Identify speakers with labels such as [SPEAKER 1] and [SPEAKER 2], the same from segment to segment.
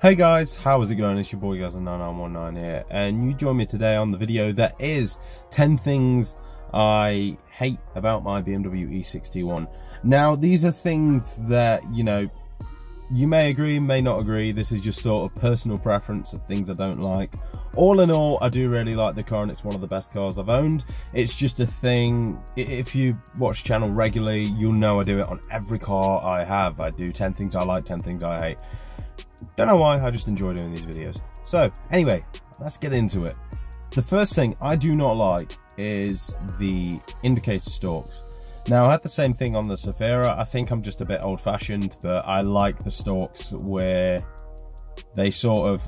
[SPEAKER 1] Hey guys, how is it going? It's your boy Gaz9919 here, and you join me today on the video that is 10 things I hate about my BMW E61. Now, these are things that, you may agree, may not agree. This is just sort of personal preference of things I don't like. All in all, I do really like the car, and it's one of the best cars I've owned. It's just a thing, if you watch the channel regularly, you'll know I do it on every car I have. I do 10 things I like, 10 things I hate. Don't know why, I just enjoy doing these videos. So anyway, let's get into it. The first thing I do not like is the indicator stalks. Now, I had the same thing on the Zafira. I think I'm just a bit old-fashioned, but I like the stalks where they sort of,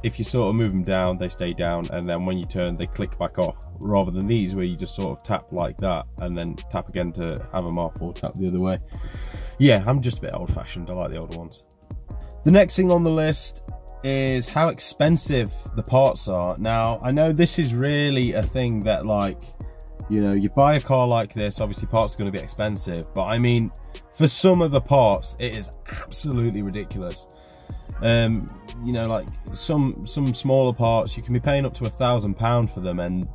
[SPEAKER 1] if you sort of move them down, they stay down, and then when you turn, they click back off, rather than these where you just sort of tap like that and then tap again to have them off, or tap the other way. Yeah, I'm just a bit old-fashioned. I like the older ones. The next thing on the list is how expensive the parts are. Now, I know this is really a thing that, like, you buy a car like this, obviously parts are going to be expensive, but I mean, for some of the parts, it is absolutely ridiculous. Like some smaller parts, you can be paying up to £1,000 for them, and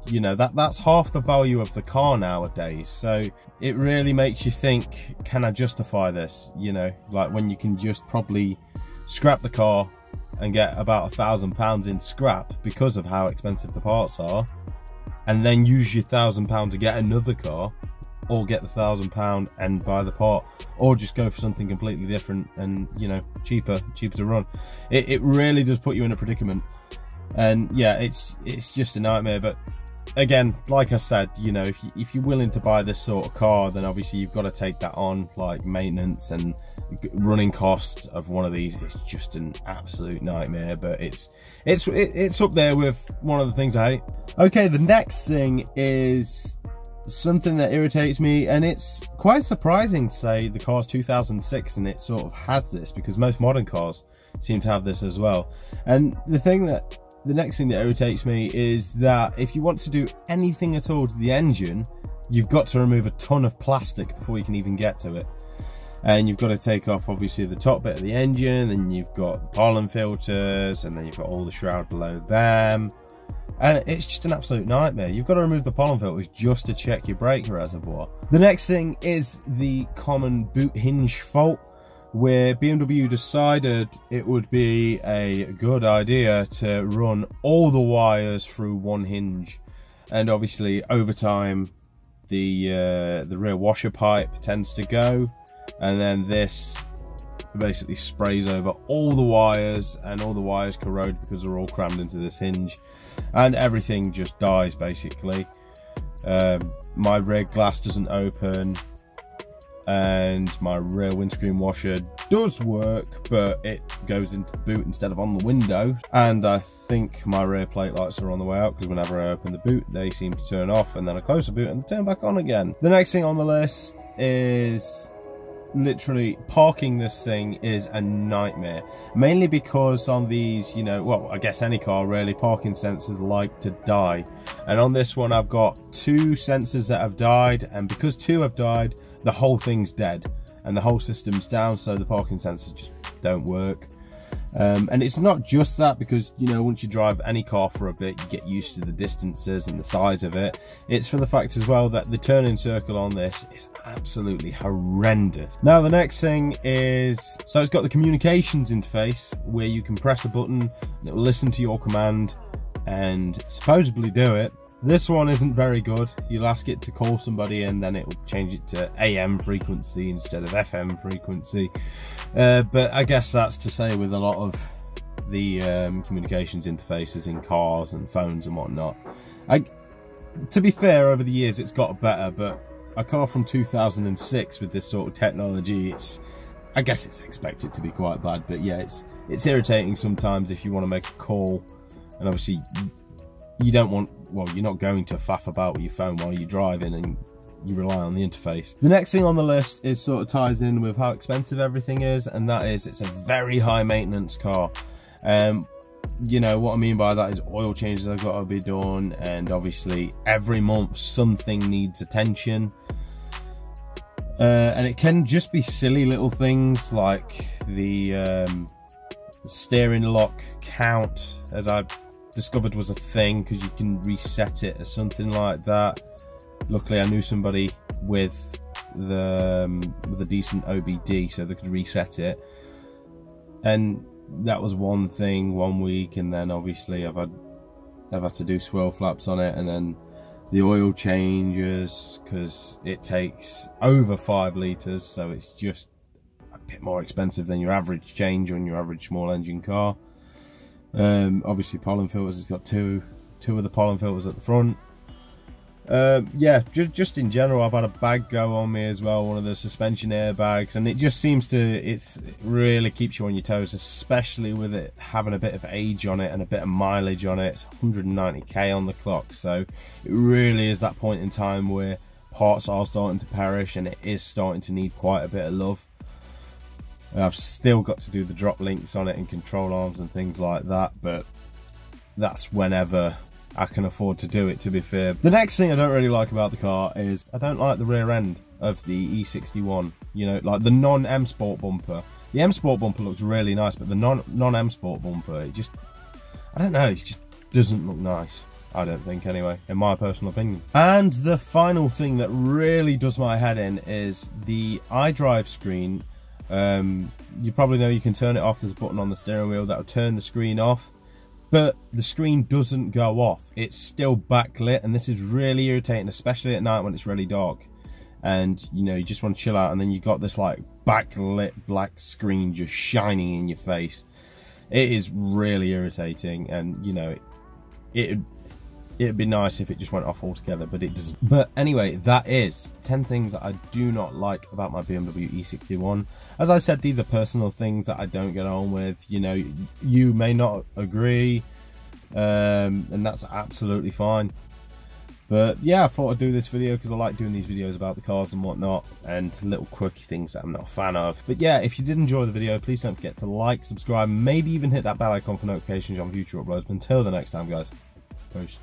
[SPEAKER 1] that's half the value of the car nowadays. So it really makes you think, can I justify this? Like when you can just probably scrap the car and get about £1,000 in scrap because of how expensive the parts are, and then use your £1,000 to get another car, or get the £1,000 and buy the part, or just go for something completely different and cheaper to run. It really does put you in a predicament, and yeah, it's just a nightmare. But again, like I said, if you're willing to buy this sort of car, then obviously you've got to take that on, like maintenance and running costs of one of these. It's just an absolute nightmare, but it's up there with one of the things I hate. Okay, the next thing is something that irritates me, and it's quite surprising to say the car's 2006 and it sort of has this, because most modern cars seem to have this as well. And the next thing that irritates me is that if you want to do anything at all to the engine, you've got to remove a ton of plastic before you can even get to it. And you've got to take off, obviously, the top bit of the engine, and you've got the pollen filters, and then you've got all the shroud below them. And it's just an absolute nightmare. You've got to remove the pollen filters just to check your brake reservoir. The next thing is the common boot hinge fault, where BMW decided it would be a good idea to run all the wires through one hinge. And obviously, over time, the rear washer pipe tends to go, and then this basically sprays over all the wires, and all the wires corrode because they're all crammed into this hinge, and everything just dies basically. My rear glass doesn't open, and my rear windscreen washer does work, but it goes into the boot instead of on the window. And I think my rear plate lights are on the way out, because whenever I open the boot, they seem to turn off, and then I close the boot and they turn back on again. The next thing on the list is literally parking. This thing is a nightmare, mainly because on these, well, I guess any car really, parking sensors like to die. And on this one, I've got 2 sensors that have died, and because 2 have died, the whole thing's dead and the whole system's down, so the parking sensors just don't work. And it's not just that, because once you drive any car for a bit, you get used to the distances and the size of it. It's for the fact as well that the turning circle on this is absolutely horrendous. Now, the next thing is, so it's got the communications interface where you can press a button and it will listen to your command and supposedly do it. This one isn't very good. You'll ask it to call somebody, and then it will change it to AM frequency instead of FM frequency. But I guess that's to say with a lot of the communications interfaces in cars and phones and whatnot. To be fair, over the years it's got better, but a car from 2006 with this sort of technology, I guess it's expected to be quite bad. But yeah, it's irritating sometimes if you want to make a call, and obviously you don't want, well, you're not going to faff about with your phone while you're driving, and you rely on the interface. The next thing on the list is sort of ties in with how expensive everything is, and that is, it's a very high maintenance car. What I mean by that is oil changes have got to be done, and obviously every month something needs attention. And it can just be silly little things like the The steering lock count, as I discovered, was a thing because you can reset it or something like that. Luckily I knew somebody with a decent OBD, so they could reset it, and that was one thing 1 week. And then obviously I've had to do swirl flaps on it, and then the oil changes because it takes over 5 litres, so it's just a bit more expensive than your average change on your average small engine car. Obviously pollen filters, it's got two of the pollen filters at the front. Yeah, just in general, I've had a bag go on me as well, one of the suspension airbags, and it just seems to, it really keeps you on your toes, especially with it having a bit of age on it and a bit of mileage on it. It's 190k on the clock, so it really is that point in time where parts are starting to perish and it is starting to need quite a bit of love. I've still got to do the drop links on it and control arms and things like that, but that's whenever I can afford to do it, to be fair. The next thing I don't really like about the car is I don't like the rear end of the E61. You know, like the non-M Sport bumper. The M Sport bumper looks really nice, but the non-M Sport bumper, it just, I don't know, it just doesn't look nice. I don't think, anyway, in my personal opinion. And the final thing that really does my head in is the iDrive screen. You probably know you can turn it off. There's a button on the steering wheel that'll turn the screen off. But the screen doesn't go off. It's still backlit, and this is really irritating, especially at night when it's really dark. And, you know, you just want to chill out, and then you got this, like, backlit black screen just shining in your face. It is really irritating, and, you know, it'd be nice if it just went off altogether, but it doesn't. But anyway, that is 10 things that I do not like about my BMW E61. As I said, these are personal things that I don't get on with. You know, you may not agree, and that's absolutely fine. But yeah, I thought I'd do this video because I like doing these videos about the cars and whatnot, and little quirky things that I'm not a fan of. But yeah, if you did enjoy the video, please don't forget to like, subscribe, maybe even hit that bell icon for notifications on future uploads. But until the next time, guys, peace.